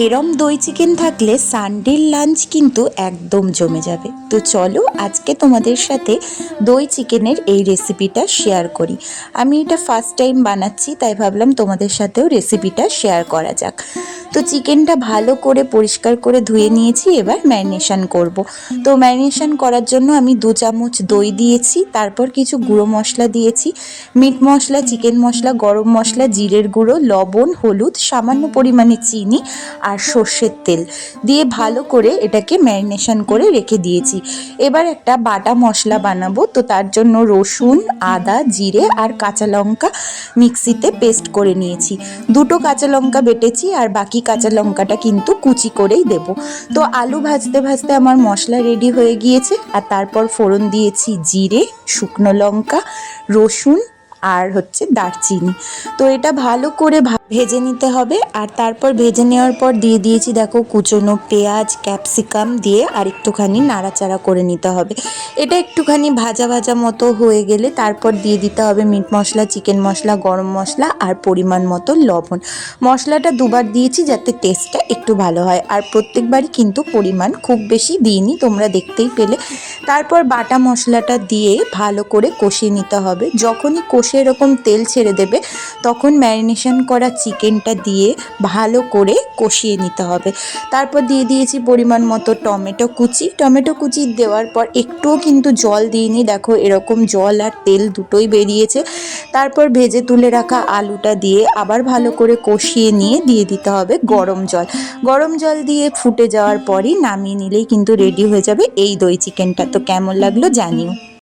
এরম দই চিকেন থাকলে সানডের লাঞ্চ কিন্তু একদম জমে যাবে। তো চলো আজকে তোমাদের সাথে দই চিকেনের এই রেসিপিটা শেয়ার করি। আমি এটা ফার্স্ট টাইম বানাচ্ছি, তাই ভাবলাম তোমাদের সাথেও রেসিপিটা শেয়ার করা যাক। তো চিকেনটা ভালো করে পরিষ্কার করে ধুয়ে নিয়েছি, এবার ম্যারিনেশন করব। তো ম্যারিনেশন করার জন্য আমি 2 চামচ দই দিয়েছি, তারপর কিছু গুঁড়ো মশলা দিয়েছি, মিট মশলা, চিকেন মশলা, গরম মশলা, জিরের গুঁড়ো, লবণ, হলুদ, সামান্য পরিমাণে চিনি আর সর্ষের তেল দিয়ে ভালো করে এটাকে ম্যারিনেশন করে রেখে দিয়েছি। এবার একটা বাটা মশলা বানাবো। তো তার জন্য রসুন, আদা, জিরে আর কাঁচা লঙ্কা মিক্সিতে পেস্ট করে নিয়েছি। 2টো কাঁচা লঙ্কা বেটেছি আর বাকি কাঁচা লঙ্কাটা কিন্তু কুচি করেই দেব। তো আলু ভাজতে ভাজতে আমার মশলা রেডি হয়ে গিয়েছে, আর তারপর ফোড়ন দিয়েছি জিরে, শুকনো লঙ্কা, রসুন আর দারচিনি। তো এটা ভালো করে ভেজে নিতে হবে। আর তারপর ভেজে নেওয়ার পর দিয়ে দিয়েছি দেখো কুচনো পেঁয়াজ, ক্যাপসিকাম দিয়ে আর একটুখানি নাড়াচাড়া করে নিতে হবে। এটা একটুখানি ভাজা ভাজা মতো হয়ে গেলে তারপর দিয়ে দিতে হবে মিট মশলা, চিকেন মশলা, গরম মশলা আর পরিমাণ মতো লবণ। মশলাটা 2বার দিয়েছি যাতে টেস্টটা একটু ভালো হয়, আর প্রত্যেকবারই কিন্তু পরিমাণ খুব বেশি দিইনি, তোমরা দেখতেই পেলে। তারপর বাটা মশলাটা দিয়ে ভালো করে কষিয়ে নিতে হবে। যখনই কষে এরকম তেল ছেড়ে দেবে তখন ম্যারিনেশন করা চিকেনটা দিয়ে ভালো করে কষিয়ে নিতে হবে। তারপর দিয়ে দিয়েছি পরিমাণ মতো টমেটো কুচি দেওয়ার পর একটুও কিন্তু জল দিইনি, দেখো এরকম জল আর তেল দুটোই বেরিয়েছে। তারপর ভেজে তুলে রাখা আলুটা দিয়ে আবার ভালো করে কষিয়ে নিয়ে দিয়ে দিতে হবে গরম জল দিয়ে ফুটে যাওয়ার পরই নামিয়ে নিলেই কিন্তু রেডি হয়ে যাবে এই দই চিকেনটা। তো কেমন লাগলো জানিও।